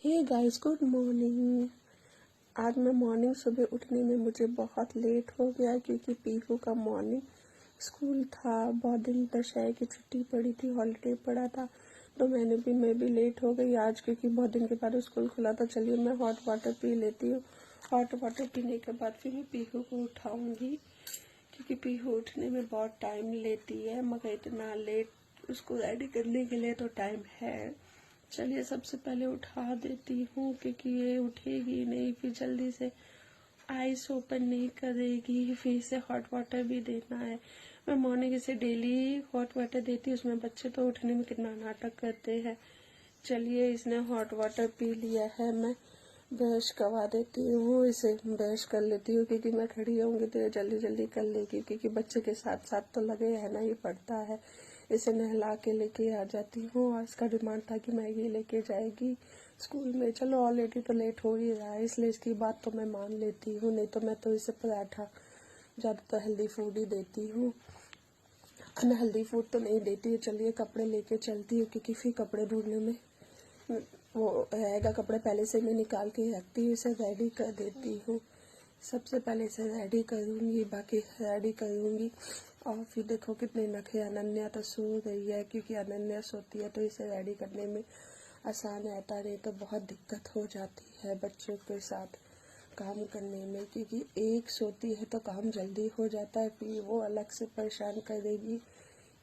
Hey guys, good morning. आज मैं morning सुबह उठने में मुझे बहुत लेट हो गया क्योंकि पीहू का मॉर्निंग स्कूल था। बहुत दिन दशहरे की छुट्टी पड़ी थी, हॉलीडे पड़ा था, तो मैं भी लेट हो गई आज क्योंकि बहुत दिन के बाद स्कूल खुला था। चलिए मैं हॉट वाटर पी लेती हूँ। हॉट वाटर पीने के बाद फिर मैं पीहू को उठाऊंगी क्योंकि पीहू उठने में बहुत टाइम लेती है, मगर इतना लेट उसको रेडी करने के लिए तो टाइम है। चलिए सबसे पहले उठा देती हूँ क्योंकि ये उठेगी नहीं, फिर जल्दी से आइस ओपन नहीं करेगी, फिर इसे हॉट वाटर भी देना है। मैं मॉर्निंग इसे डेली हॉट वाटर देती हूँ। उसमें बच्चे तो उठने में कितना नाटक करते हैं। चलिए इसने हॉट वाटर पी लिया है, मैं ब्रश करवा देती हूँ, इसे ब्रश कर लेती हूँ क्योंकि मैं खड़ी होंगी तो जल्दी जल्दी कर लेगी क्योंकि बच्चे के साथ साथ तो लगे रहना ही पड़ता है। इसे नहला के लेके आ जाती हूँ और इसका डिमांड था कि मैगी लेके जाएगी स्कूल में। चलो ऑलरेडी तो लेट हो ही रहा है, इसलिए इसकी बात तो मैं मान लेती हूँ, नहीं तो मैं तो इसे पराठा ज़्यादातर हेल्दी फूड ही देती हूँ, अनहेल्दी फूड तो नहीं देती है। चलिए कपड़े लेके चलती हूँ क्योंकि फिर कपड़े ढूंढने में वो रहेगा। कपड़े पहले से मैं निकाल के रखती हूँ, इसे रेडी कर देती हूँ। सबसे पहले इसे रेडी करूँगी, बाकी रेडी करूँगी। और फिर देखो कितने नखरे, अनन्या तो सो रही है क्योंकि अनन्या सोती है तो इसे रेडी करने में आसान रहता, नहीं तो बहुत दिक्कत हो जाती है बच्चों के साथ काम करने में, क्योंकि एक सोती है तो काम जल्दी हो जाता है, फिर वो अलग से परेशान करेगी,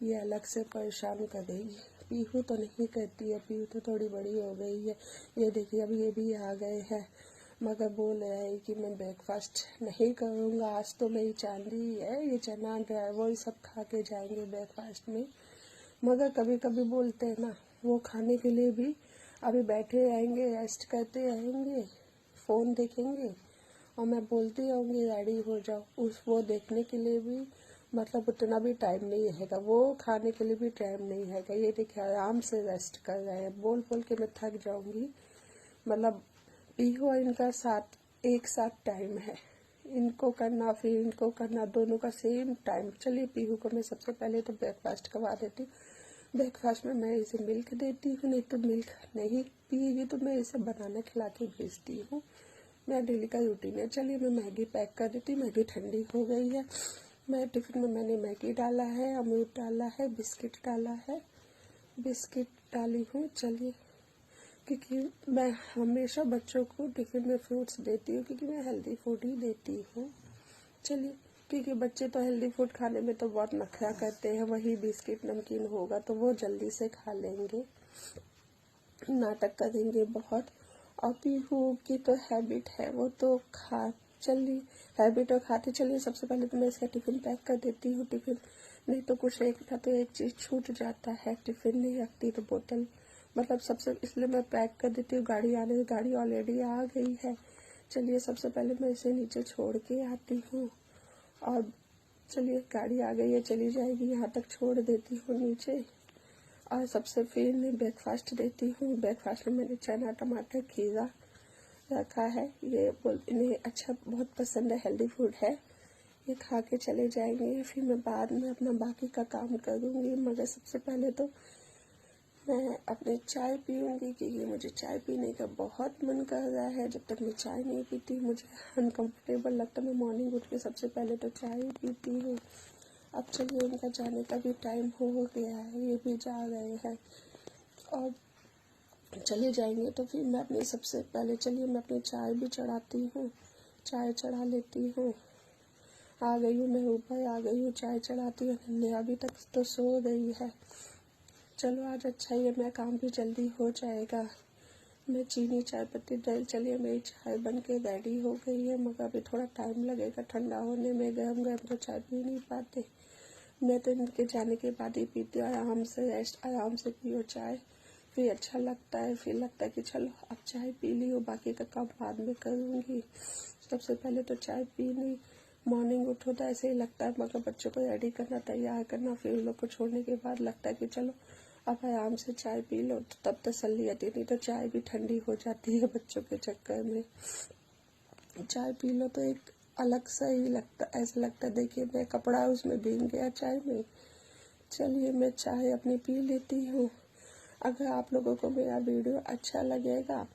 ये अलग से परेशान करेगी। पीहू तो नहीं करती है, पीहू तो थोड़ी बड़ी हो गई है। ये देखिए अब ये भी आ गए हैं, मगर बोल रहा है कि मैं ब्रेकफास्ट नहीं करूँगा, आज तो मेरी चांदी है, ये चना वो सब खा के जाएंगे ब्रेकफास्ट में। मगर कभी कभी बोलते हैं ना, वो खाने के लिए भी अभी बैठे रहेंगे, रेस्ट करते रहेंगे, फ़ोन देखेंगे और मैं बोलती रहूँगी रेडी हो जाओ। वो देखने के लिए भी मतलब उतना भी टाइम नहीं रहेगा, वो खाने के लिए भी टाइम नहीं रहेगा। ये देखिए आराम से रेस्ट कर रहे हैं, बोल बोल के मैं थक जाऊँगी। मतलब पीहू और इनका साथ एक साथ टाइम है, इनको करना फिर इनको करना, दोनों का सेम टाइम। चलिए पीहू को मैं सबसे पहले तो ब्रेकफास्ट करवा देती हूँ। ब्रेकफास्ट में मैं इसे मिल्क देती हूँ, नहीं तो मिल्क नहीं पिएगी तो मैं इसे बनाना खिला के भेजती हूँ। मेरा डेली का रूटीन है। चलिए मैं मैगी पैक कर देती हूँ, मैगी ठंडी हो गई है। मैं टिफिन में मैंने मैगी डाला है, अमरूद डाला है, बिस्किट डाला है, बिस्किट डाली हूँ। चलिए क्योंकि मैं हमेशा बच्चों को टिफिन में फ्रूट्स देती हूँ क्योंकि मैं हेल्दी फूड ही देती हूँ। चलिए क्योंकि बच्चे तो हेल्दी फूड खाने में तो बहुत नखरा करते हैं, वही बिस्किट नमकीन होगा तो वो जल्दी से खा लेंगे, नाटक करेंगे बहुत। और पीहू की तो हैबिट है, वो तो खा चलिए हैबिट और खाते। चलिए सबसे पहले तो मैं इसका टिफिन पैक कर देती हूँ। टिफिन नहीं तो कुछ एक था तो एक चीज़ छूट जाता है, टिफिन नहीं रखती तो बोतल मतलब सबसे, इसलिए मैं पैक कर देती हूँ। गाड़ी ऑलरेडी आ गई है। चलिए सबसे पहले मैं इसे नीचे छोड़ के आती हूँ और चलिए गाड़ी आ गई है, चली जाएगी, यहाँ तक छोड़ देती हूँ नीचे। और सबसे फिर मैं ब्रेकफास्ट देती हूँ। ब्रेकफास्ट में मैंने चना टमाटर खीरा रखा है, ये इन्हें अच्छा बहुत पसंद है, हेल्दी फूड है, ये खा के चले जाएंगे। फिर मैं बाद में अपना बाकी का काम करूँगी, मगर सबसे पहले तो मैं अपने चाय पीऊँगी क्योंकि मुझे चाय पीने का बहुत मन कर रहा है। जब तक मैं चाय नहीं पीती मुझे अनकंफर्टेबल लगता है। मैं मॉर्निंग उठ के सबसे पहले तो चाय ही पीती हूँ। अब चलिए उनका जाने का भी टाइम हो गया है, ये भी जा रहे हैं और चले जाएंगे तो फिर मैं अपने सबसे पहले चलिए मैं अपनी चाय भी चढ़ाती हूँ, चाय चढ़ा लेती हूँ। आ गई हूँ मैं ऊपर, आ गई हूँ, चाय चढ़ाती हूँ। अनन्या अभी तक तो सो रही है। चलो आज अच्छा ही है, मेरा काम भी जल्दी हो जाएगा। मैं चीनी चाय पत्ती डाल, चलिए मेरी चाय बन के रेडी हो गई है, मगर अभी थोड़ा टाइम लगेगा ठंडा होने में, गरम गरम तो चाय पी नहीं पाते। मैं तो इनके जाने के बाद ही पीती हूँ, आराम से रेस्ट, आराम से पियो चाय, फिर अच्छा लगता है, फिर लगता है कि चलो अब चाय पी ली हो, बाकी का काम बाद में करूँगी। सबसे पहले तो चाय पी ली। मॉर्निंग उठो तो ऐसे ही लगता है, मगर बच्चों को रेडी करना, तैयार करना, फिर उन लोग को छोड़ने के बाद लगता है कि चलो अब आराम से चाय पी लो, तो तब तसल्ली आती, नहीं तो चाय भी ठंडी हो जाती है बच्चों के चक्कर में। चाय पी लो तो एक अलग सा ही लगता, ऐसा लगता देखिए मैं कपड़ा उसमें भीग गया चाय में। चलिए मैं चाय अपनी पी लेती हूँ। अगर आप लोगों को मेरा वीडियो अच्छा लगेगा